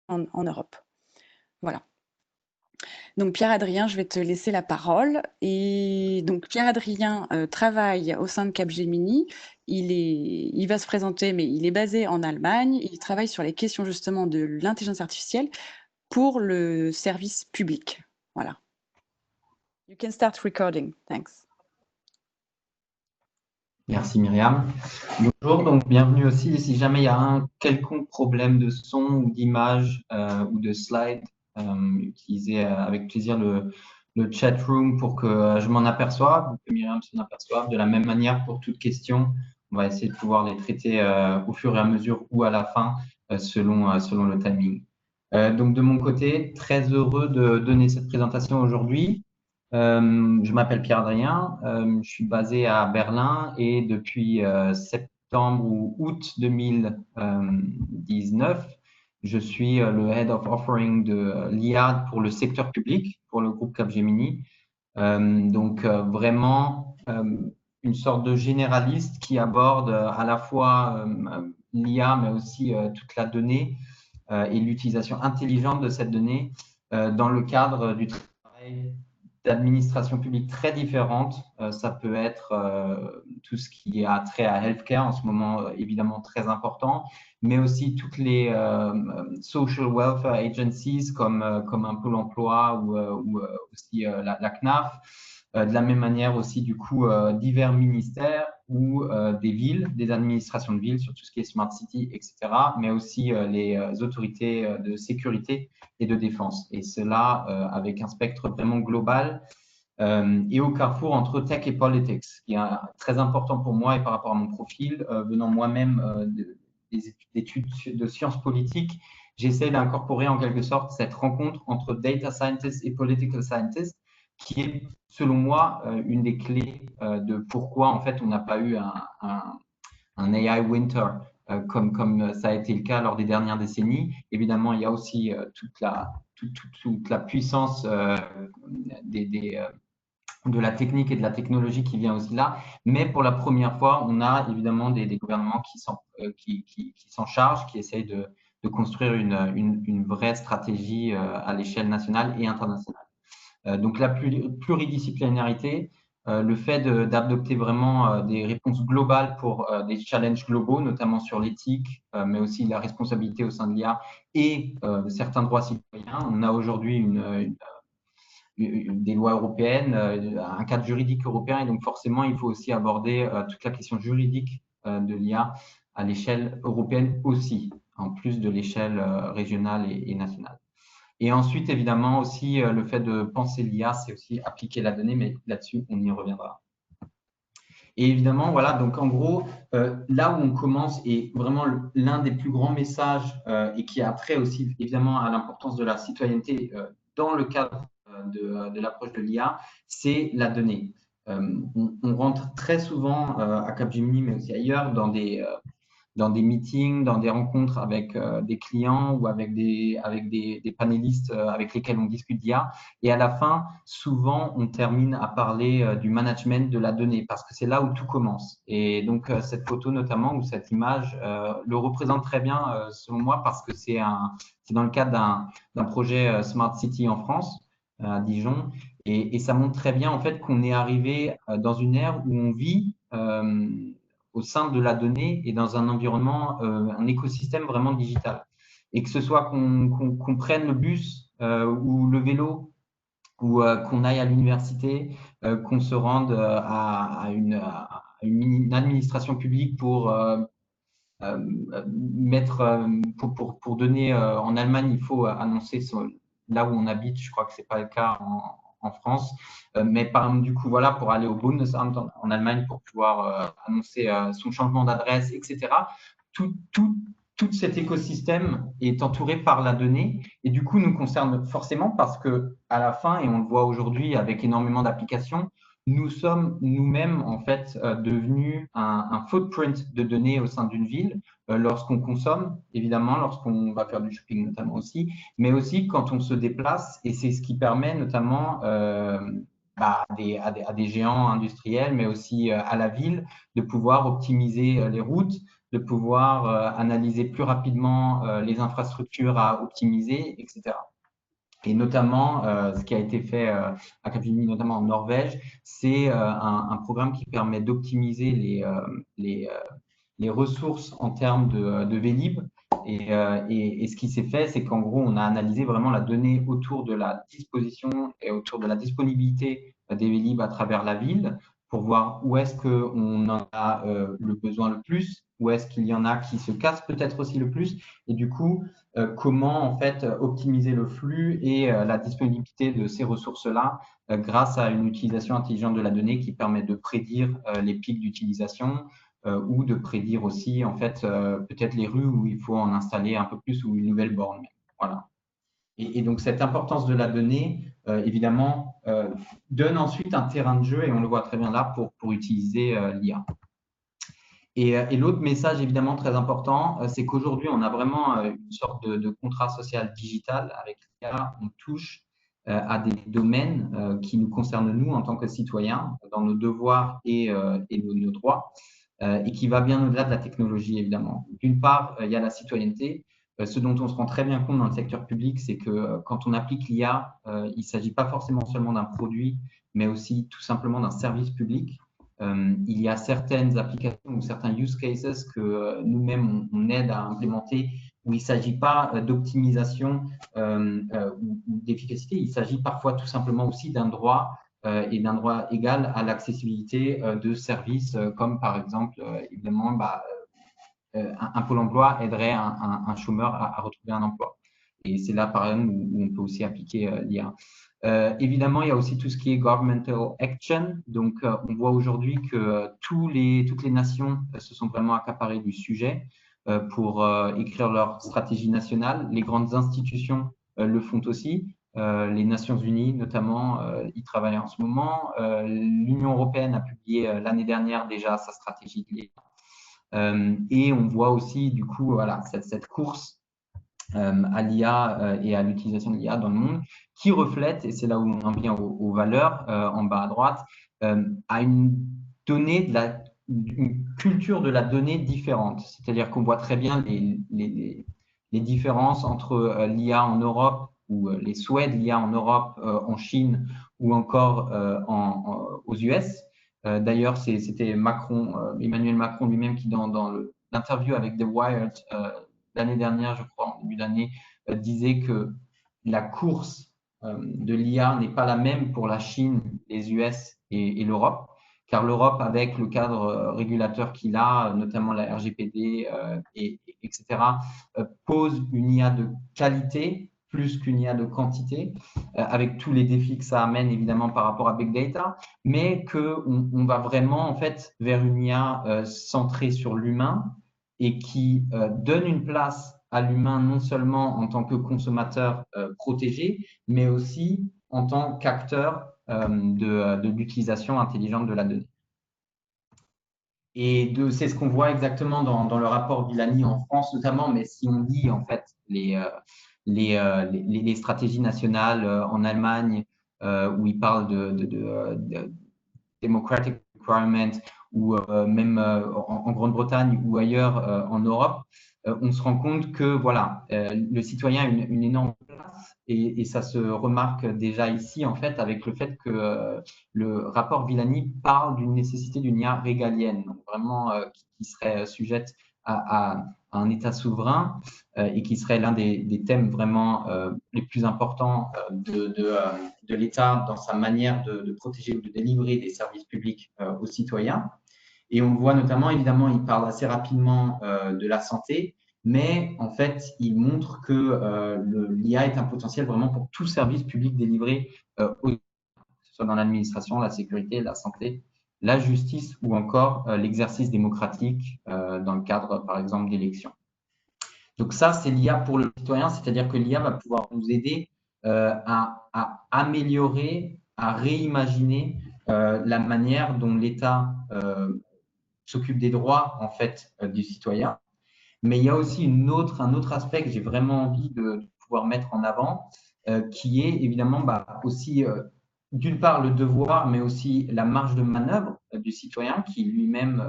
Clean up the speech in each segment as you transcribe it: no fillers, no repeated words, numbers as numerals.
en Europe. Voilà. Donc Pierre-Adrien, je vais te laisser la parole. Et donc Pierre-Adrien travaille au sein de Capgemini. Il va se présenter, mais il est basé en Allemagne. Il travaille sur les questions justement de l'intelligence artificielle pour le service public. Voilà. You can start recording. Thanks. Merci Myriam. Bonjour, donc bienvenue aussi. Si jamais il y a un quelconque problème de son ou d'image ou de slide, utilisez avec plaisir le chat room pour que je m'en aperçoive, que Myriam s'en aperçoive. De la même manière, pour toutes questions, on va essayer de pouvoir les traiter au fur et à mesure ou à la fin selon le timing. Donc de mon côté, très heureux de donner cette présentation aujourd'hui. Je m'appelle Pierre-Adrien, je suis basé à Berlin et depuis septembre ou août 2019, je suis le Head of Offering de l'IA pour le secteur public, pour le groupe Capgemini. Donc vraiment une sorte de généraliste qui aborde à la fois l'IA mais aussi toute la donnée et l'utilisation intelligente de cette donnée dans le cadre du travail d'administration publique très différentes. Ça peut être tout ce qui a trait à healthcare en ce moment, évidemment très important, mais aussi toutes les social welfare agencies comme un Pôle emploi ou aussi la CNAF. De la même manière aussi, du coup, divers ministères ou des villes, des administrations de villes sur tout ce qui est Smart City, etc., mais aussi les autorités de sécurité et de défense. Et cela avec un spectre vraiment global et au carrefour entre tech et politics, qui est très important pour moi et par rapport à mon profil, venant moi-même des études de sciences politiques, j'essaie d'incorporer en quelque sorte cette rencontre entre data scientists et political scientists, qui est, selon moi, une des clés de pourquoi, en fait, on n'a pas eu un AI winter, comme ça a été le cas lors des dernières décennies. Évidemment, il y a aussi toute la puissance de la technique et de la technologie qui vient aussi là. Mais pour la première fois, on a évidemment des gouvernements qui s'en chargent, qui essayent de construire une vraie stratégie à l'échelle nationale et internationale. Donc la pluridisciplinarité, le fait d'adopter vraiment des réponses globales pour des challenges globaux, notamment sur l'éthique, mais aussi la responsabilité au sein de l'IA et certains droits citoyens. On a aujourd'hui des lois européennes, un cadre juridique européen, et donc forcément, il faut aussi aborder toute la question juridique de l'IA à l'échelle européenne aussi, en plus de l'échelle régionale et nationale. Et ensuite, évidemment, aussi, le fait de penser l'IA, c'est aussi appliquer la donnée, mais là-dessus, on y reviendra. Et évidemment, voilà, donc en gros, là où on commence, et vraiment l'un des plus grands messages, et qui a trait aussi évidemment à l'importance de la citoyenneté dans le cadre de l'approche de l'IA, c'est la donnée. On rentre très souvent à Capgemini, mais aussi ailleurs, dans des meetings, dans des rencontres avec des clients ou avec des panélistes avec lesquels on discute d'IA. Et à la fin, souvent, on termine à parler du management de la donnée parce que c'est là où tout commence. Et donc, cette photo notamment ou cette image le représente très bien selon moi parce que c'est dans le cadre d'un projet Smart City en France, à Dijon. Et ça montre très bien en fait qu'on est arrivé dans une ère où on vit au sein de la donnée et dans un environnement, un écosystème vraiment digital. Et que ce soit qu'on prenne le bus ou le vélo ou qu'on aille à l'université, qu'on se rende à une administration publique pour pour donner en Allemagne, il faut annoncer là où on habite. Je crois que c'est pas le cas en France, mais par exemple, du coup, voilà, pour aller au Bundesamt en Allemagne pour pouvoir annoncer son changement d'adresse, etc. Tout cet écosystème est entouré par la donnée et du coup nous concerne forcément parce que à la fin, et on le voit aujourd'hui avec énormément d'applications, nous sommes nous-mêmes en fait devenus un footprint de données au sein d'une ville lorsqu'on consomme, évidemment, lorsqu'on va faire du shopping notamment aussi, mais aussi quand on se déplace, et c'est ce qui permet notamment à des géants industriels, mais aussi à la ville, de pouvoir optimiser les routes, de pouvoir analyser plus rapidement les infrastructures à optimiser, etc. Et notamment, ce qui a été fait à Capgemini, notamment en Norvège, c'est un programme qui permet d'optimiser les ressources en termes de Vélib. Et ce qui s'est fait, c'est qu'en gros, on a analysé vraiment la donnée autour de la disposition et autour de la disponibilité des Vélib à travers la ville pour voir où est-ce qu'on en a le besoin le plus, où est-ce qu'il y en a qui se cassent peut-être aussi le plus. Et du coup, comment en fait optimiser le flux et la disponibilité de ces ressources-là grâce à une utilisation intelligente de la donnée qui permet de prédire les pics d'utilisation, ou de prédire aussi en fait peut-être les rues où il faut en installer un peu plus ou une nouvelle borne. Voilà. Et donc cette importance de la donnée, évidemment, donne ensuite un terrain de jeu, et on le voit très bien là, pour utiliser l'IA. Et l'autre message évidemment très important, c'est qu'aujourd'hui on a vraiment une sorte de contrat social digital avec l'IA. On touche à des domaines qui nous concernent nous en tant que citoyens, dans nos devoirs et nos droits. Et qui va bien au-delà de la technologie, évidemment. D'une part, il y a la citoyenneté. Ce dont on se rend très bien compte dans le secteur public, c'est que quand on applique l'IA, il ne s'agit pas forcément seulement d'un produit, mais aussi tout simplement d'un service public. Il y a certaines applications ou certains use cases que nous-mêmes, on aide à implémenter, où il ne s'agit pas d'optimisation ou d'efficacité, il s'agit parfois tout simplement aussi d'un droit et d'un droit égal à l'accessibilité de services comme par exemple, évidemment, un Pôle emploi aiderait un chômeur à retrouver un emploi. Et c'est là, par exemple, où on peut aussi appliquer l'IA. Évidemment, il y a aussi tout ce qui est governmental action. Donc, on voit aujourd'hui que toutes les nations se sont vraiment accaparées du sujet pour écrire leur stratégie nationale. Les grandes institutions le font aussi. Les Nations Unies, notamment, y travaillent en ce moment. L'Union européenne a publié l'année dernière déjà sa stratégie de l'IA. Et on voit aussi, du coup, voilà, cette course à l'IA et à l'utilisation de l'IA dans le monde, qui reflète, et c'est là où on en vient aux valeurs, en bas à droite, à une culture de la donnée différente. C'est-à-dire qu'on voit très bien les différences entre l'IA en Europe, ou les souhaits de l'IA en Europe, en Chine, ou encore aux US. D'ailleurs, c'était Emmanuel Macron lui-même qui, dans l'interview avec The Wired, l'année dernière, je crois, en début d'année, disait que la course de l'IA n'est pas la même pour la Chine, les US et l'Europe, car l'Europe, avec le cadre régulateur qu'il a, notamment la RGPD, etc., pose une IA de qualité plus qu'une IA de quantité, avec tous les défis que ça amène évidemment par rapport à Big Data, mais qu'on va vraiment en fait vers une IA centrée sur l'humain, et qui donne une place à l'humain non seulement en tant que consommateur protégé, mais aussi en tant qu'acteur de l'utilisation intelligente de la donnée. Et c'est ce qu'on voit exactement dans le rapport Villani en France notamment, mais si on lit en fait les stratégies nationales en Allemagne, où ils parlent de democratic requirement, ou même en Grande-Bretagne ou ailleurs en Europe, on se rend compte que voilà, le citoyen a une énorme place, et ça se remarque déjà ici en fait avec le fait que le rapport Villani parle d'une nécessité d'une IA régalienne, donc vraiment qui serait sujette à un État souverain, et qui serait l'un des thèmes vraiment les plus importants de l'État dans sa manière de protéger ou de délivrer des services publics aux citoyens. Et on voit notamment, évidemment, il parle assez rapidement de la santé, mais en fait, il montre que l'IA est un potentiel vraiment pour tout service public délivré, que ce soit dans l'administration, la sécurité, la santé, la justice, ou encore l'exercice démocratique dans le cadre, par exemple, d'élections. Donc ça, c'est l'IA pour le citoyen, c'est-à-dire que l'IA va pouvoir nous aider à améliorer, à réimaginer la manière dont l'État s'occupe des droits en fait du citoyen. Mais il y a aussi un autre aspect que j'ai vraiment envie de pouvoir mettre en avant, qui est évidemment aussi d'une part le devoir, mais aussi la marge de manœuvre du citoyen qui lui-même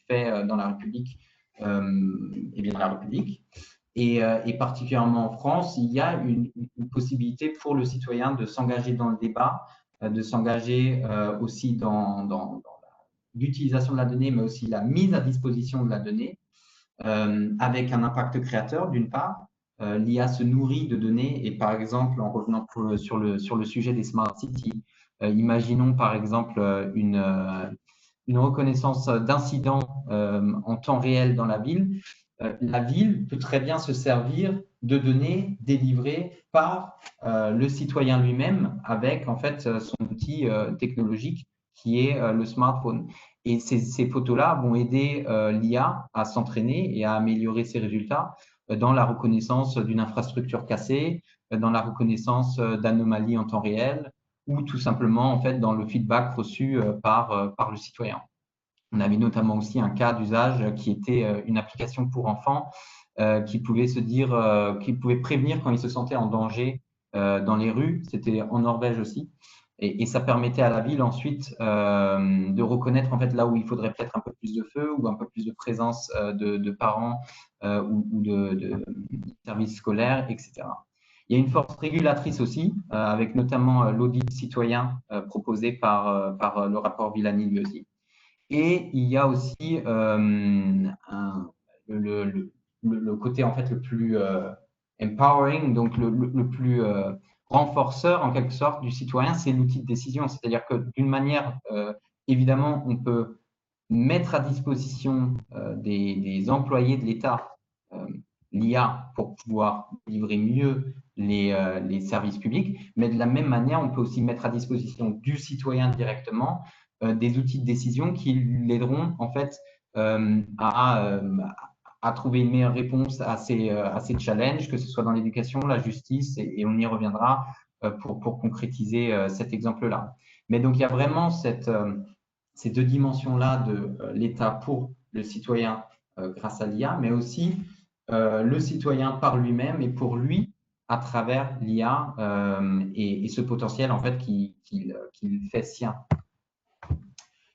fait dans la République et bien la République. Et particulièrement en France, il y a une possibilité pour le citoyen de s'engager dans le débat, de s'engager aussi dans l'utilisation de la donnée, mais aussi la mise à disposition de la donnée, avec un impact créateur d'une part. L'IA se nourrit de données et par exemple, en revenant sur le sujet des smart cities, imaginons par exemple une reconnaissance d'incidents en temps réel dans la ville. La ville peut très bien se servir de données délivrées par le citoyen lui-même avec en fait son outil technologique qui est le smartphone. Et ces photos-là vont aider l'IA à s'entraîner et à améliorer ses résultats dans la reconnaissance d'une infrastructure cassée, dans la reconnaissance d'anomalies en temps réel ou tout simplement en fait dans le feedback reçu par le citoyen. On avait notamment aussi un cas d'usage qui était une application pour enfants qui pouvait qui pouvait prévenir quand ils se sentaient en danger dans les rues. C'était en Norvège aussi. Et ça permettait à la ville ensuite de reconnaître en fait là où il faudrait peut-être un peu plus de feu ou un peu plus de présence de parents ou de services scolaires, etc. Il y a une force régulatrice aussi, avec notamment l'audit citoyen proposé par le rapport Villani lui aussi. Et il y a aussi le côté en fait le plus empowering, donc le plus renforceur en quelque sorte du citoyen, c'est l'outil de décision. C'est-à-dire que d'une manière, évidemment, on peut mettre à disposition des employés de l'État l'IA pour pouvoir livrer mieux les services publics, mais de la même manière, on peut aussi mettre à disposition du citoyen directement des outils de décision qui l'aideront en fait à trouver une meilleure réponse à ces challenges, que ce soit dans l'éducation, la justice, et on y reviendra pour concrétiser cet exemple-là. Mais donc, il y a vraiment ces deux dimensions-là de l'État pour le citoyen grâce à l'IA, mais aussi le citoyen par lui-même et pour lui à travers l'IA et ce potentiel en fait qu'il fait sien.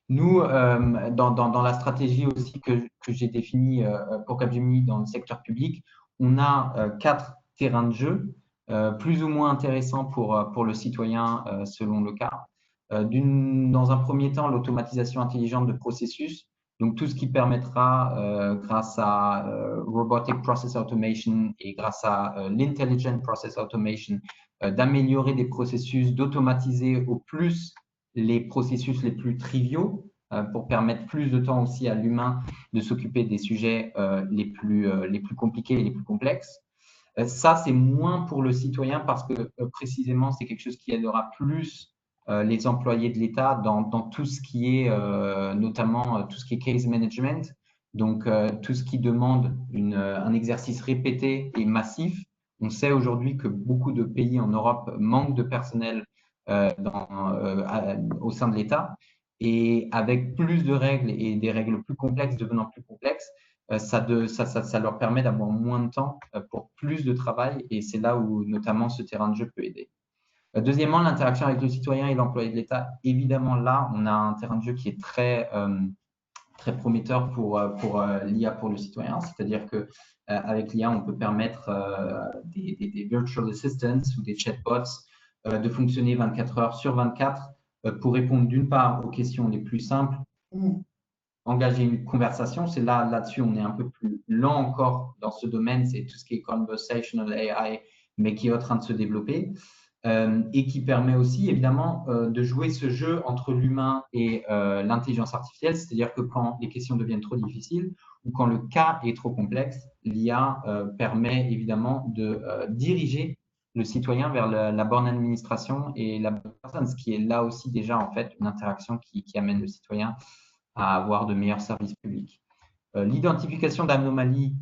Nous, dans la stratégie aussi que j'ai définie pour Capgemini dans le secteur public, on a 4 terrains de jeu plus ou moins intéressants pour le citoyen selon le cas. Dans un premier temps, l'automatisation intelligente de processus, donc tout ce qui permettra, grâce à Robotic Process Automation et grâce à l'Intelligent Process Automation, d'améliorer des processus, d'automatiser au plus les processus les plus triviaux pour permettre plus de temps aussi à l'humain de s'occuper des sujets les plus compliqués et les plus complexes. Ça, c'est moins pour le citoyen parce que précisément, c'est quelque chose qui aidera plus les employés de l'État dans tout ce qui est notamment tout ce qui est case management, donc tout ce qui demande un exercice répété et massif. On sait aujourd'hui que beaucoup de pays en Europe manquent de personnel au sein de l'État. Et avec plus de règles et des règles plus complexes devenant plus complexes, ça leur permet d'avoir moins de temps pour plus de travail. Et c'est là où notamment ce terrain de jeu peut aider. Deuxièmement, l'interaction avec le citoyen et l'employé de l'État. Évidemment, là, on a un terrain de jeu qui est très prometteur pour l'IA pour le citoyen. C'est-à-dire que avec l'IA, on peut permettre des virtual assistants ou des chatbots de fonctionner 24 heures sur 24 pour répondre d'une part aux questions les plus simples ou engager une conversation. C'est là-dessus, on est un peu plus lent encore dans ce domaine. C'est tout ce qui est conversational AI, mais qui est en train de se développer. Et qui permet aussi évidemment de jouer ce jeu entre l'humain et l'intelligence artificielle, c'est-à-dire que quand les questions deviennent trop difficiles ou quand le cas est trop complexe, l'IA permet évidemment de diriger le citoyen vers la bonne administration et la bonne personne, ce qui est là aussi déjà en fait une interaction qui amène le citoyen à avoir de meilleurs services publics. L'identification d'anomalies,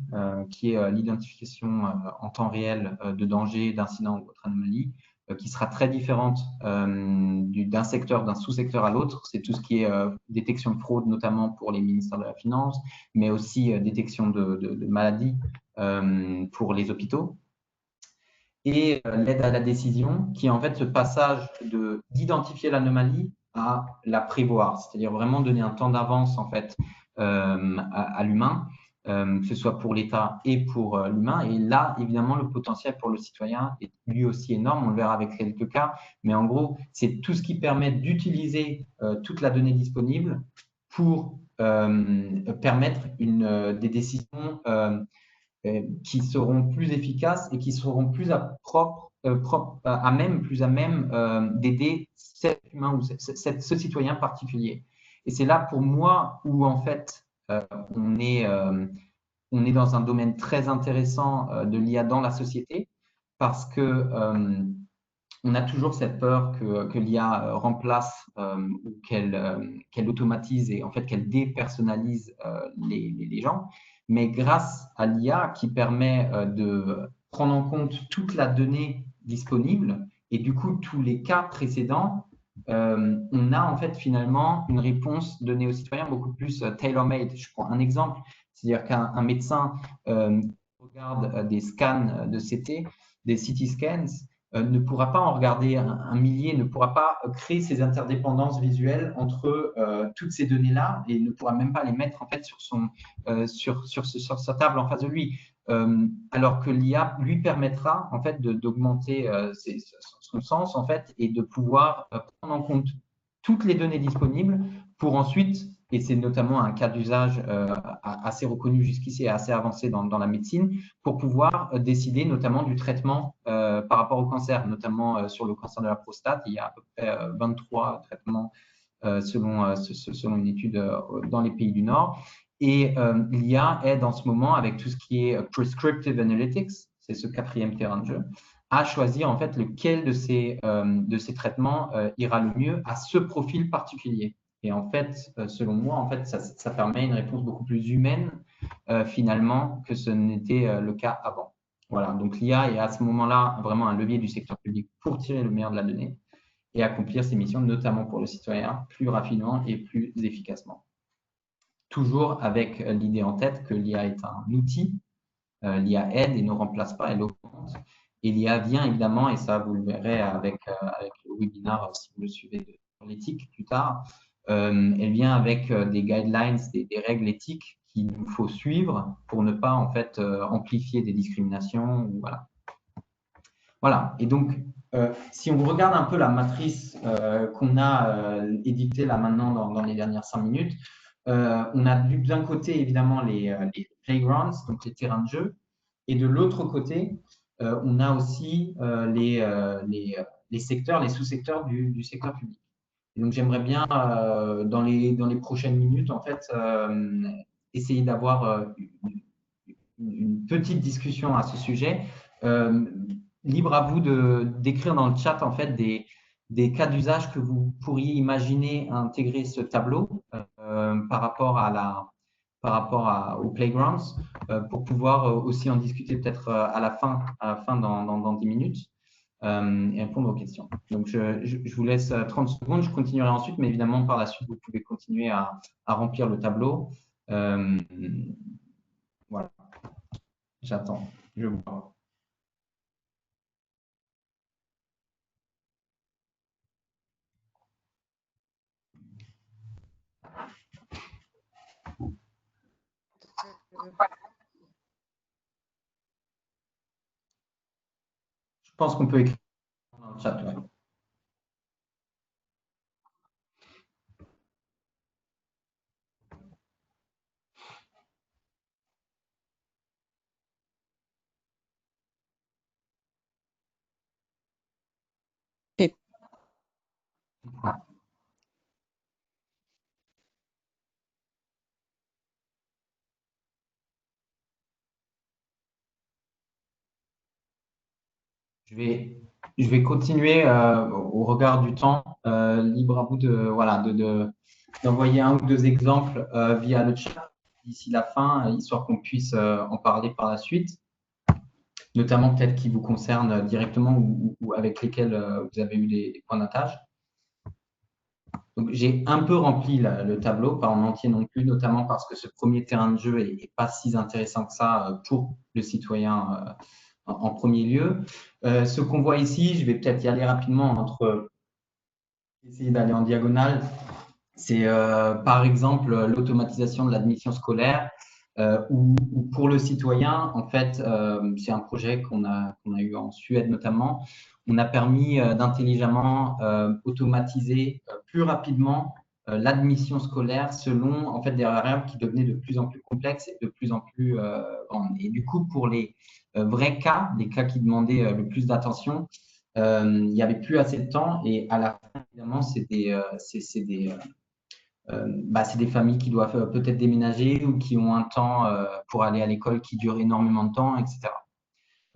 qui est l'identification en temps réel de dangers, d'incidents ou autres anomalies, qui sera très différente d'un secteur, d'un sous-secteur à l'autre. C'est tout ce qui est détection de fraude, notamment pour les ministères de la Finance, mais aussi détection de maladies pour les hôpitaux. Et l'aide à la décision, qui est en fait ce passage d'identifier l'anomalie à la prévoir, c'est-à-dire vraiment donner un temps d'avance en fait à l'humain que ce soit pour l'État et pour l'humain. Et là, évidemment, le potentiel pour le citoyen est lui aussi énorme. On le verra avec quelques cas. Mais en gros, c'est tout ce qui permet d'utiliser toute la donnée disponible pour permettre des décisions qui seront plus efficaces et qui seront plus à même d'aider cet humain ou ce citoyen particulier. Et c'est là pour moi où en fait on est dans un domaine très intéressant de l'IA dans la société parce que on a toujours cette peur que l'IA remplace ou qu'elle automatise et en fait qu'elle dépersonnalise les gens. Mais grâce à l'IA qui permet de prendre en compte toute la donnée disponible et du coup tous les cas précédents, on a en fait finalement une réponse donnée aux citoyens beaucoup plus tailor-made. Je prends un exemple, c'est-à-dire qu'un médecin regarde des scans de CT, des CT scans, ne pourra pas en regarder un millier, ne pourra pas créer ces interdépendances visuelles entre toutes ces données-là et ne pourra même pas les mettre en fait sur sa table en face de lui. Alors que l'IA lui permettra en fait d'augmenter son sens en fait et de pouvoir prendre en compte toutes les données disponibles pour ensuite, et c'est notamment un cas d'usage assez reconnu jusqu'ici et assez avancé dans la médecine, pour pouvoir décider notamment du traitement par rapport au cancer, notamment sur le cancer de la prostate. Il y a à peu près 23 traitements selon une étude dans les pays du Nord. Et l'IA aide en ce moment avec tout ce qui est prescriptive analytics, c'est ce quatrième terrain de jeu, à choisir en fait lequel de ces traitements ira le mieux à ce profil particulier. Et en fait, selon moi, en fait, ça permet une réponse beaucoup plus humaine finalement que ce n'était le cas avant. Voilà, donc l'IA est à ce moment-là vraiment un levier du secteur public pour tirer le meilleur de la donnée et accomplir ses missions, notamment pour le citoyen, plus rapidement et plus efficacement. Toujours avec l'idée en tête que l'IA est un outil, l'IA aide et ne remplace pas, elle augmente. Et l'IA vient évidemment, et ça vous le verrez avec le webinaire si vous le suivez sur l'éthique plus tard, elle vient avec des guidelines, des règles éthiques qu'il nous faut suivre pour ne pas en fait amplifier des discriminations. Ou, voilà. Voilà. Et donc, si on regarde un peu la matrice qu'on a éditée là maintenant dans les dernières 5 minutes, on a d'un côté évidemment les playgrounds, donc les terrains de jeu, et de l'autre côté, on a aussi les secteurs, les sous-secteurs du secteur public. Et donc, j'aimerais bien, dans les prochaines minutes, en fait, essayer d'avoir une petite discussion à ce sujet. Libre à vous d'écrire dans le chat, en fait, des cas d'usage que vous pourriez imaginer intégrer ce tableau par rapport aux playgrounds, pour pouvoir aussi en discuter peut-être à la fin dans 10 minutes. Et répondre aux questions. Donc, je vous laisse 30 secondes, je continuerai ensuite, mais évidemment, par la suite, vous pouvez continuer à remplir le tableau. Voilà, j'attends, je vois. Je pense qu'on peut écrire dans le chat. Ouais. Ok. Je vais continuer au regard du temps, libre à vous d'envoyer un ou deux exemples via le chat d'ici la fin, histoire qu'on puisse en parler par la suite, notamment peut-être qui vous concernent directement ou avec lesquels vous avez eu des points d'attache. Donc, j'ai un peu rempli le tableau, pas en entier non plus, notamment parce que ce premier terrain de jeu est pas si intéressant que ça pour le citoyen en premier lieu. Ce qu'on voit ici, je vais peut-être y aller rapidement essayer d'aller en diagonale. C'est par exemple l'automatisation de l'admission scolaire. ou pour le citoyen, en fait, c'est un projet qu'on a eu en Suède notamment. On a permis d'intelligemment automatiser plus rapidement l'admission scolaire selon en fait des variables qui devenaient de plus en plus complexes et de plus en plus grandes. Et du coup, pour les vrais cas, les cas qui demandaient le plus d'attention, il n'y avait plus assez de temps et à la fin, évidemment, c'est des familles qui doivent peut-être déménager ou qui ont un temps pour aller à l'école qui dure énormément de temps, etc.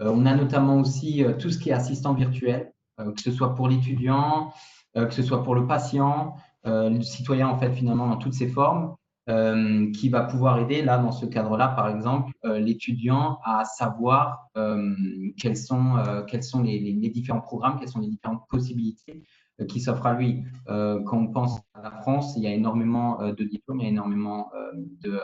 On a notamment aussi tout ce qui est assistant virtuel, que ce soit pour l'étudiant, que ce soit pour le patient, le citoyen en fait finalement dans toutes ses formes, qui va pouvoir aider là dans ce cadre-là par exemple l'étudiant à savoir quels sont les différents programmes, quelles sont les différentes possibilités qui s'offrent à lui. Quand on pense à la France, il y a énormément de diplômes, il y a énormément de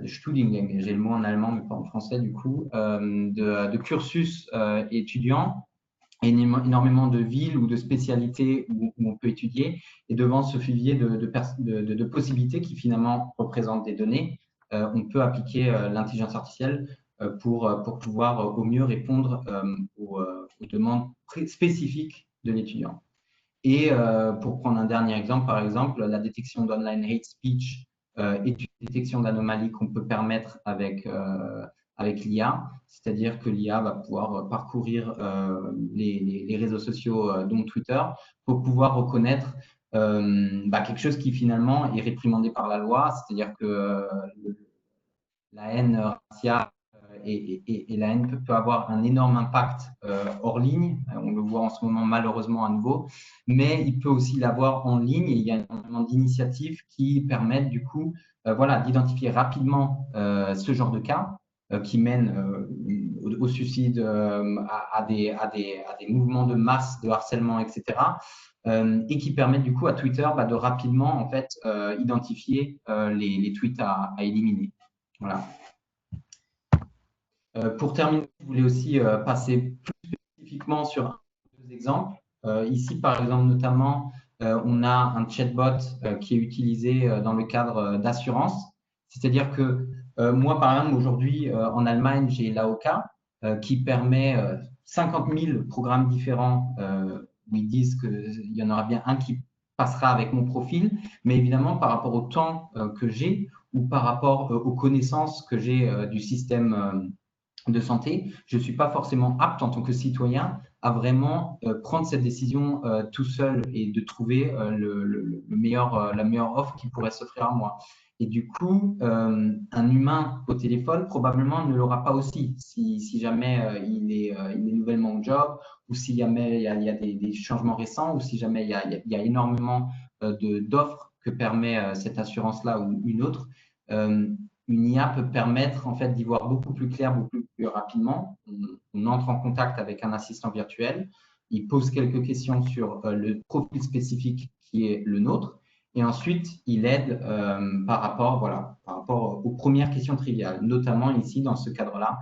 Studiengänge, j'ai le mot en allemand mais pas en français du coup, de cursus étudiants, énormément de villes ou de spécialités où on peut étudier, et devant ce vivier de possibilités qui finalement représentent des données, on peut appliquer l'intelligence artificielle pour pouvoir au mieux répondre aux demandes spécifiques de l'étudiant. Et pour prendre un dernier exemple, par exemple, la détection d'online hate speech est une détection d'anomalies qu'on peut permettre avec l'IA, c'est-à-dire que l'IA va pouvoir parcourir les réseaux sociaux, dont Twitter, pour pouvoir reconnaître quelque chose qui finalement est réprimandé par la loi, c'est-à-dire que la haine raciale et la haine peut avoir un énorme impact hors ligne. On le voit en ce moment malheureusement à nouveau, mais il peut aussi l'avoir en ligne, et il y a énormément d'initiatives qui permettent du coup d'identifier rapidement ce genre de cas qui mènent au suicide, à des mouvements de masse, de harcèlement, etc. Et qui permettent du coup à Twitter de rapidement en fait identifier les tweets à éliminer. Voilà. Pour terminer, je voulais aussi passer plus spécifiquement sur deux exemples. Ici, par exemple, notamment, on a un chatbot qui est utilisé dans le cadre d'assurance. C'est-à-dire que moi, par exemple, aujourd'hui, en Allemagne, j'ai l'AOK qui permet 50 000 programmes différents où ils disent qu'il y en aura bien un qui passera avec mon profil. Mais évidemment, par rapport au temps que j'ai ou par rapport aux connaissances que j'ai du système de santé, je ne suis pas forcément apte en tant que citoyen à vraiment prendre cette décision tout seul et de trouver la meilleure offre qui pourrait s'offrir à moi. Et du coup, un humain au téléphone probablement ne l'aura pas aussi si jamais il est nouvellement au job, ou si jamais il y a des changements récents, ou si jamais il y a énormément d'offres que permet cette assurance-là ou une autre. Une IA peut permettre en fait d'y voir beaucoup plus clair, beaucoup plus rapidement. On entre en contact avec un assistant virtuel, il pose quelques questions sur le profil spécifique qui est le nôtre, et ensuite il aide par rapport aux premières questions triviales, notamment ici dans ce cadre-là,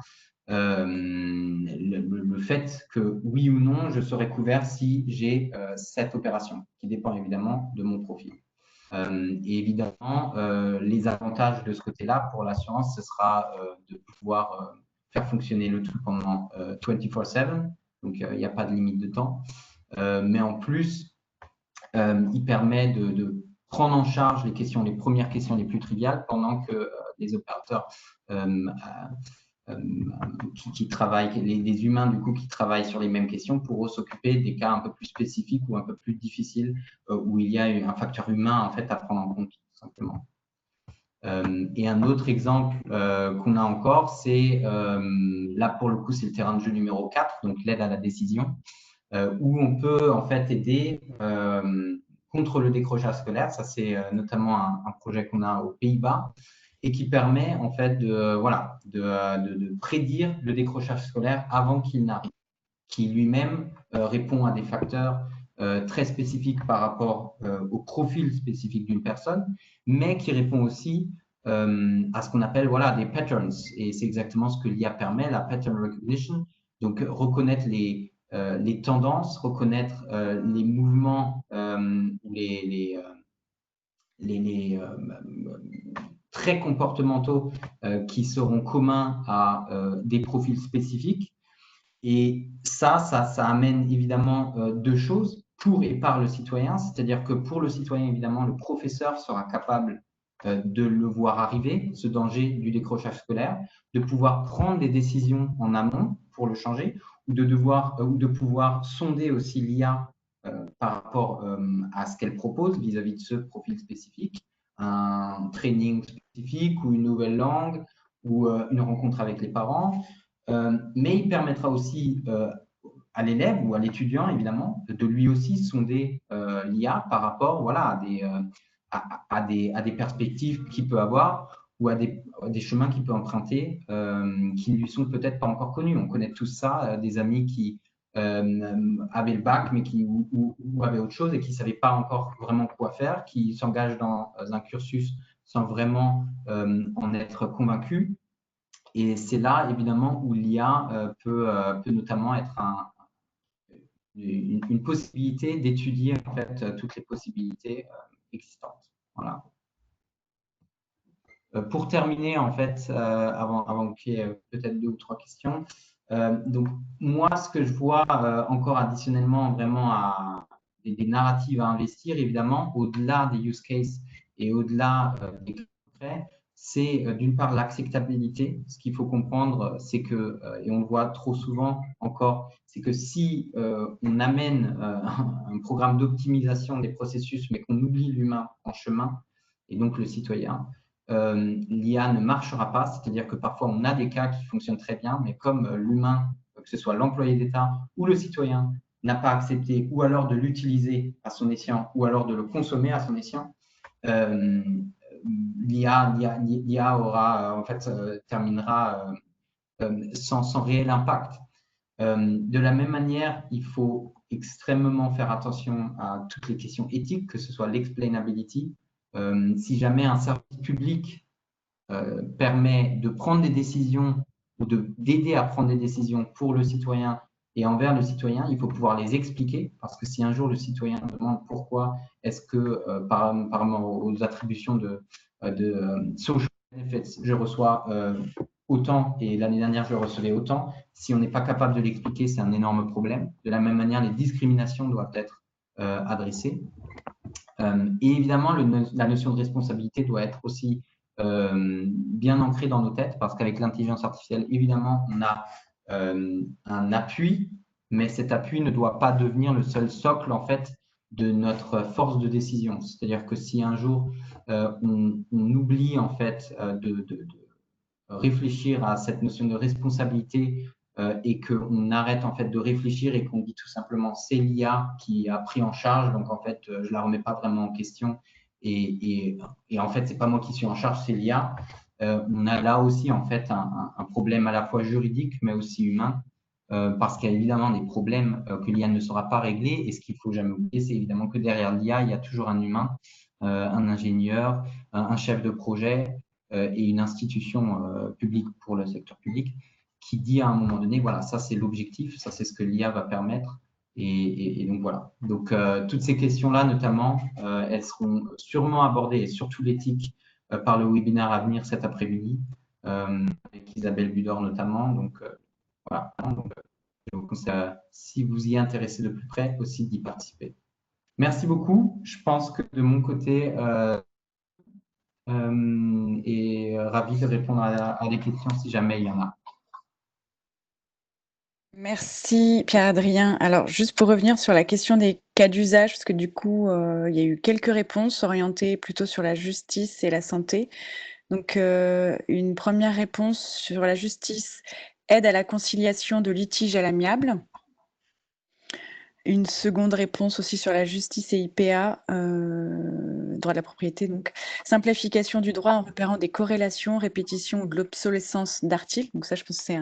le fait que oui ou non je serai couvert si j'ai cette opération, qui dépend évidemment de mon profil. Et évidemment, les avantages de ce côté-là pour l'assurance, ce sera de pouvoir faire fonctionner le tout pendant 24/7, donc il n'y a pas de limite de temps. Mais en plus, il permet de prendre en charge les premières questions les plus triviales, pendant que les opérateurs qui travaillent, les humains du coup qui travaillent sur les mêmes questions, pourront s'occuper des cas un peu plus spécifiques ou un peu plus difficiles où il y a un facteur humain en fait à prendre en compte, tout simplement. Et un autre exemple qu'on a encore, c'est là pour le coup c'est le terrain de jeu numéro 4, donc l'aide à la décision, où on peut en fait aider contre le décrochage scolaire. Ça c'est notamment un projet qu'on a aux Pays-Bas, et qui permet en fait de prédire le décrochage scolaire avant qu'il n'arrive, qui lui-même répond à des facteurs très spécifiques par rapport au profil spécifique d'une personne, mais qui répond aussi à ce qu'on appelle des patterns. Et c'est exactement ce que l'IA permet, la pattern recognition, donc reconnaître les tendances, reconnaître les mouvements ou les très comportementaux qui seront communs à des profils spécifiques. Et ça amène évidemment deux choses pour et par le citoyen, c'est-à-dire que pour le citoyen, évidemment, le professeur sera capable de le voir arriver, ce danger du décrochage scolaire, de pouvoir prendre des décisions en amont pour le changer, ou de pouvoir sonder aussi l'IA par rapport à ce qu'elle propose vis-à-vis de ce profil spécifique, un training spécifique ou une nouvelle langue ou une rencontre avec les parents. Mais il permettra aussi à l'élève ou à l'étudiant, évidemment, de lui aussi sonder l'IA par rapport voilà, à des perspectives qu'il peut avoir ou à des chemins qu'il peut emprunter qui ne lui sont peut-être pas encore connus. On connaît tous ça, des amis qui avaient le bac mais ou avaient autre chose et qui ne savaient pas encore vraiment quoi faire, qui s'engagent dans un cursus sans vraiment en être convaincus. Et c'est là, évidemment, où l'IA peut notamment être une possibilité d'étudier en fait toutes les possibilités existantes. Voilà. Pour terminer, en fait, avant qu'il y ait peut-être 2 ou 3 questions, donc moi, ce que je vois encore additionnellement vraiment à des narratives à investir, évidemment, au-delà des use cases et au-delà des concrets, c'est d'une part l'acceptabilité. Ce qu'il faut comprendre, c'est que, et on le voit trop souvent encore, c'est que si on amène un programme d'optimisation des processus, mais qu'on oublie l'humain en chemin, et donc le citoyen, l'IA ne marchera pas. C'est-à-dire que parfois, on a des cas qui fonctionnent très bien, mais comme l'humain, que ce soit l'employé d'État ou le citoyen, n'a pas accepté ou alors de l'utiliser à son escient ou alors de le consommer à son escient, l'IA aura, en fait, terminera sans réel impact. De la même manière, il faut extrêmement faire attention à toutes les questions éthiques, que ce soit l'explainability. Si jamais un service public permet de prendre des décisions ou d'aider à prendre des décisions pour le citoyen et envers le citoyen, il faut pouvoir les expliquer, parce que si un jour le citoyen demande pourquoi est-ce que par rapport aux attributions de social benefits, je reçois autant et l'année dernière je recevais autant, si on n'est pas capable de l'expliquer, c'est un énorme problème. De la même manière, les discriminations doivent être adressées. Et évidemment, la notion de responsabilité doit être aussi bien ancrée dans nos têtes, parce qu'avec l'intelligence artificielle, évidemment, on a un appui, mais cet appui ne doit pas devenir le seul socle, en fait, de notre force de décision. C'est-à-dire que si un jour, on oublie, en fait, de réfléchir à cette notion de responsabilité et qu'on arrête en fait de réfléchir et qu'on dit tout simplement c'est l'IA qui a pris en charge, donc en fait je la remets pas vraiment en question et en fait c'est pas moi qui suis en charge, c'est l'IA. On a là aussi en fait un problème à la fois juridique mais aussi humain parce qu'il y a évidemment des problèmes que l'IA ne saura pas régler et ce qu'il faut jamais oublier c'est évidemment que derrière l'IA il y a toujours un humain, un ingénieur, un chef de projet et une institution publique pour le secteur public qui dit à un moment donné, voilà, ça c'est l'objectif, ça c'est ce que l'IA va permettre. Et donc voilà. Donc toutes ces questions-là, notamment, elles seront sûrement abordées, et surtout l'éthique, par le webinaire à venir cet après-midi, avec Isabelle Budor notamment. Donc voilà. Donc, je vous conseille, si vous y intéressez de plus près, aussi d'y participer. Merci beaucoup. Je pense que de mon côté, et ravi de répondre à des questions si jamais il y en a. Merci Pierre-Adrien. Alors, juste pour revenir sur la question des cas d'usage, parce que du coup, il y a eu quelques réponses orientées plutôt sur la justice et la santé. Donc, une première réponse sur la justice, aide à la conciliation de litiges à l'amiable. Une seconde réponse aussi sur la justice et IPA, droit de la propriété, donc simplification du droit en repérant des corrélations, répétitions ou de l'obsolescence d'articles. Donc ça, je pense que c'est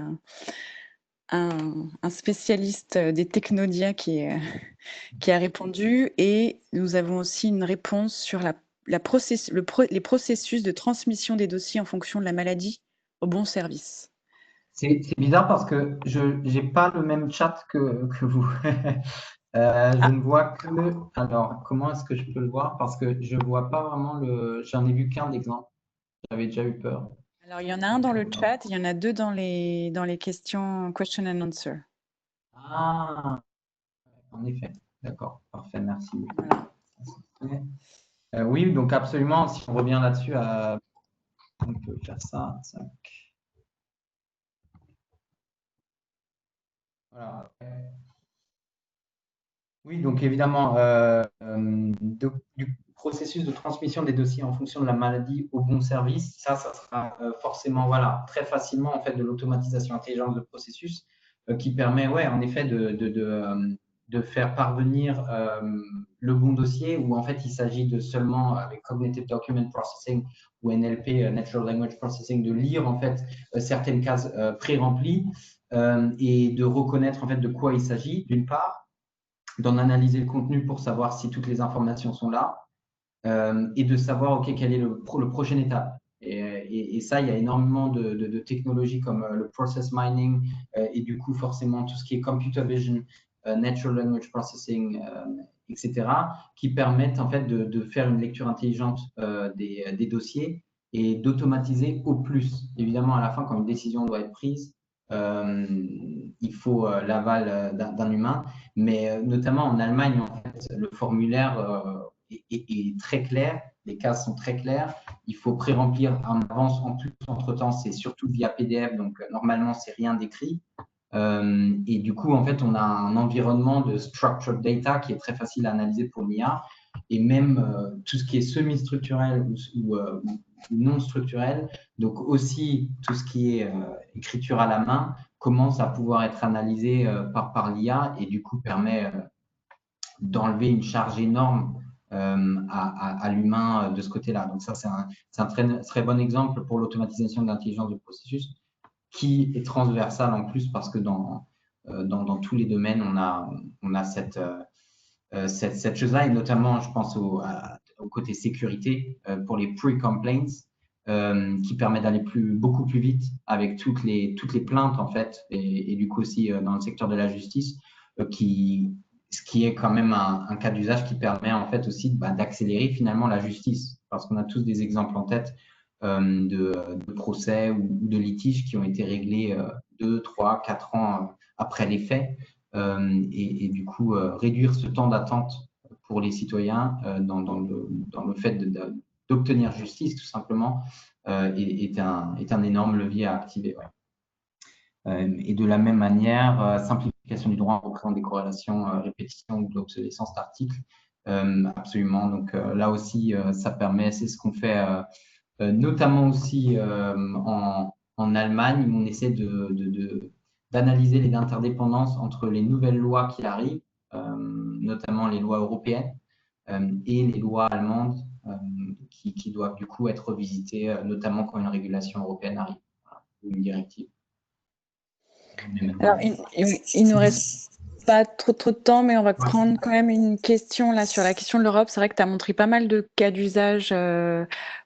un spécialiste des technodiens qui a répondu. Et nous avons aussi une réponse sur les processus de transmission des dossiers en fonction de la maladie au bon service. C'est bizarre parce que je n'ai pas le même chat que vous. Je ne vois que. Alors, comment est-ce que je peux le voir? Parce que je ne vois pas vraiment le. J'en ai vu qu'un exemple. j'avais déjà eu peur. Alors, il y en a un dans le chat, il y en a deux dans les questions question and answer. Ah, en effet. D'accord, parfait, merci. Voilà. Oui, donc absolument, si on revient là-dessus, on peut faire ça. Tac. Voilà. Oui, donc évidemment, du processus de transmission des dossiers en fonction de la maladie au bon service, ça sera forcément, voilà, très facilement en fait de l'automatisation intelligente de processus qui permet, ouais, en effet, de faire parvenir le bon dossier où en fait il s'agit de seulement avec Cognitive Document Processing ou NLP, Natural Language Processing, de lire en fait certaines cases pré-remplies et de reconnaître en fait de quoi il s'agit d'une part, d'en analyser le contenu pour savoir si toutes les informations sont là et de savoir ok quelle est le prochaine étape. Et ça, il y a énormément de technologies comme le process mining et du coup forcément tout ce qui est computer vision, natural language processing, etc., qui permettent en fait de faire une lecture intelligente des dossiers et d'automatiser au plus. Évidemment, à la fin, quand une décision doit être prise, il faut l'aval d'un humain, mais notamment en Allemagne, en fait, le formulaire est très clair, les cases sont très claires, il faut pré-remplir en avance, en plus, entre-temps, c'est surtout via PDF, donc normalement, c'est rien d'écrit. Et du coup, en fait, on a un environnement de structured data qui est très facile à analyser pour l'IA, et même tout ce qui est semi-structurel ou non structurel, donc aussi tout ce qui est écriture à la main, commence à pouvoir être analysé par l'IA et du coup permet d'enlever une charge énorme à l'humain de ce côté-là. Donc ça, c'est un très bon exemple pour l'automatisation de l'intelligence du processus qui est transversale en plus parce que dans tous les domaines, on a cette chose-là et notamment, je pense au côté sécurité pour les pre-complaints qui permet d'aller beaucoup plus vite avec toutes les plaintes en fait et du coup aussi dans le secteur de la justice ce qui est quand même un cas d'usage qui permet en fait aussi d'accélérer finalement la justice parce qu'on a tous des exemples en tête de procès ou de litiges qui ont été réglés 2, 3, 4 ans après les faits et du coup réduire ce temps d'attente pour les citoyens dans le fait d'obtenir justice tout simplement est un énorme levier à activer. Ouais. Et de la même manière, simplification du droit en représentant des corrélations, répétition ou de l'obsolescence d'articles. Absolument. Donc là aussi, ça permet, c'est ce qu'on fait notamment aussi en Allemagne, où on essaie d'analyser les interdépendances entre les nouvelles lois qui arrivent, notamment les lois européennes et les lois allemandes qui doivent du coup être revisitées, notamment quand une régulation européenne arrive, ou une directive. Alors, il nous reste pas trop de temps, mais on va prendre quand même une question là sur la question de l'Europe. C'est vrai que tu as montré pas mal de cas d'usage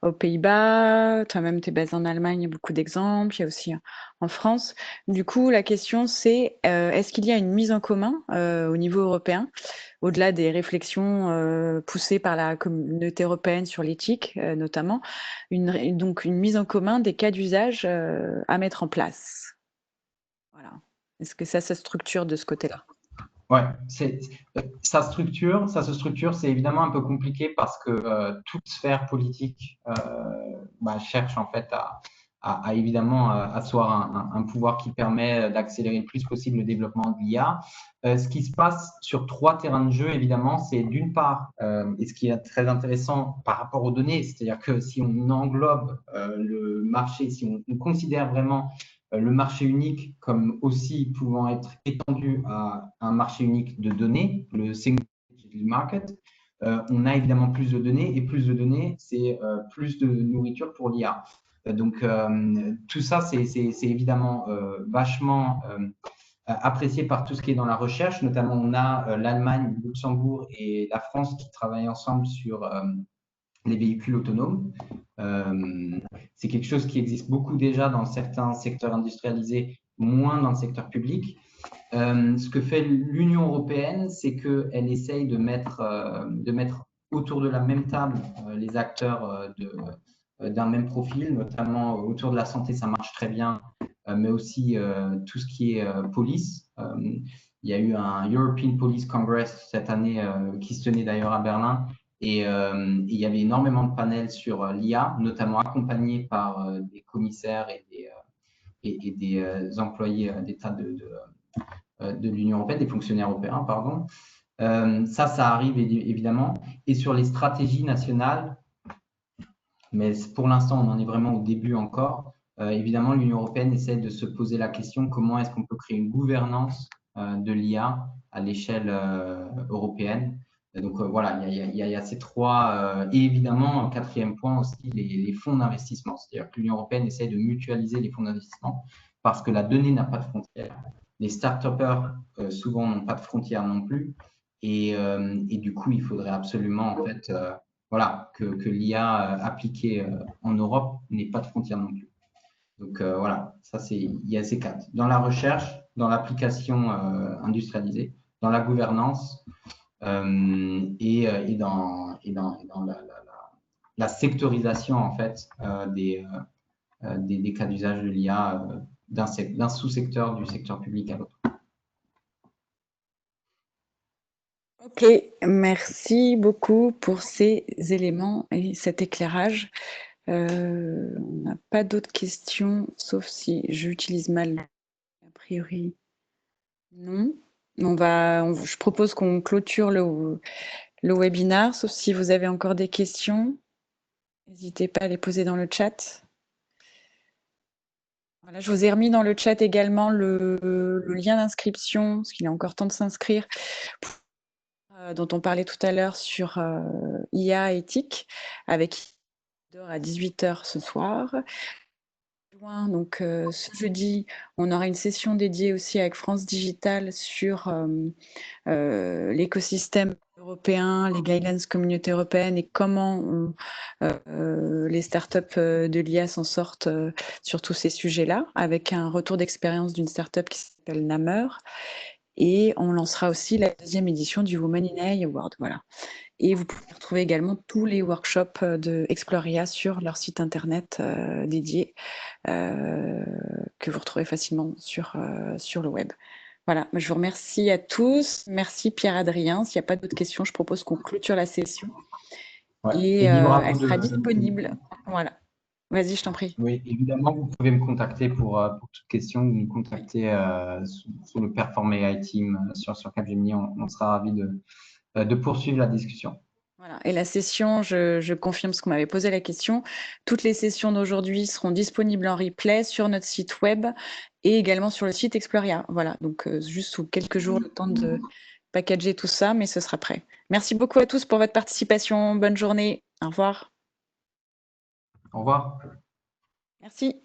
aux Pays-Bas. Toi-même, tu es basé en Allemagne, il y a beaucoup d'exemples. Il y a aussi en France. Du coup, la question, c'est est-ce qu'il y a une mise en commun au niveau européen, au-delà des réflexions poussées par la communauté européenne sur l'éthique, notamment, donc une mise en commun des cas d'usage à mettre en place? Voilà. Est-ce que ça se structure de ce côté-là? Ouais, ça se structure, c'est évidemment un peu compliqué parce que toute sphère politique cherche en fait à évidemment asseoir un pouvoir qui permet d'accélérer le plus possible le développement de l'IA. Ce qui se passe sur 3 terrains de jeu, évidemment, c'est d'une part, et ce qui est très intéressant par rapport aux données, c'est-à-dire que si on englobe le marché, si on considère vraiment le marché unique comme aussi pouvant être étendu à un marché unique de données, le single market, on a évidemment plus de données et plus de données, c'est plus de nourriture pour l'IA. Donc, tout ça, c'est évidemment vachement apprécié par tout ce qui est dans la recherche. Notamment, on a l'Allemagne, le Luxembourg et la France qui travaillent ensemble sur les véhicules autonomes. C'est quelque chose qui existe beaucoup déjà dans certains secteurs industrialisés, moins dans le secteur public. Ce que fait l'Union européenne, c'est qu'elle essaye de mettre autour de la même table les acteurs d'un même profil, notamment autour de la santé, ça marche très bien, mais aussi tout ce qui est police. Il y a eu un European Police Congress cette année qui se tenait d'ailleurs à Berlin. Et il y avait énormément de panels sur l'IA, notamment accompagnés par des commissaires et des employés d'État de l'Union européenne, des fonctionnaires européens, pardon. Ça arrive évidemment. Et sur les stratégies nationales, mais pour l'instant, on en est vraiment au début encore. Évidemment, l'Union européenne essaie de se poser la question comment est-ce qu'on peut créer une gouvernance de l'IA à l'échelle européenne. Donc voilà, il y a ces trois. Et évidemment, quatrième point aussi, les fonds d'investissement. C'est-à-dire que l'Union européenne essaie de mutualiser les fonds d'investissement parce que la donnée n'a pas de frontières. Les start-upers, souvent, n'ont pas de frontières non plus. Et du coup, il faudrait absolument, en fait, voilà, que l'IA appliquée en Europe n'ait pas de frontières non plus. Donc voilà, il y a ces quatre. Dans la recherche, dans l'application industrialisée, dans la gouvernance et dans la sectorisation en fait des cas d'usage de l'IA d'un sous-secteur du secteur public à l'autre. Ok, merci beaucoup pour ces éléments et cet éclairage. On n'a pas d'autres questions, sauf si j'utilise mal. A priori, non. Je propose qu'on clôture le webinaire, sauf si vous avez encore des questions. N'hésitez pas à les poser dans le chat. Voilà, je vous ai remis dans le chat également le lien d'inscription, parce qu'il est encore temps de s'inscrire, dont on parlait tout à l'heure sur IA éthique, avec à 18h ce soir. Donc, ce jeudi, on aura une session dédiée aussi avec France Digital sur l'écosystème européen, les guidelines communauté européenne et comment les startups de l'IA s'en sortent sur tous ces sujets-là, avec un retour d'expérience d'une startup qui s'appelle Namer. Et on lancera aussi la deuxième édition du Women in AI Award. Voilà. Et vous pouvez retrouver également tous les workshops de Exploria sur leur site internet dédié que vous retrouvez facilement sur le web. Voilà, je vous remercie à tous. Merci Pierre-Adrien. S'il n'y a pas d'autres questions, je propose qu'on clôture la session. Ouais. Et elle sera disponible. Voilà. Vas-y, je t'en prie. Oui, évidemment, vous pouvez me contacter pour toute question, vous nous contacter sur le Perform AI Team sur Capgemini. On sera ravis de poursuivre la discussion. Voilà. Et la session, je confirme ce qu'on m'avait posé la question. Toutes les sessions d'aujourd'hui seront disponibles en replay sur notre site web et également sur le site Exploria. Voilà, donc juste sous quelques jours, le temps de packager tout ça, mais ce sera prêt. Merci beaucoup à tous pour votre participation. Bonne journée. Au revoir. Au revoir. Merci.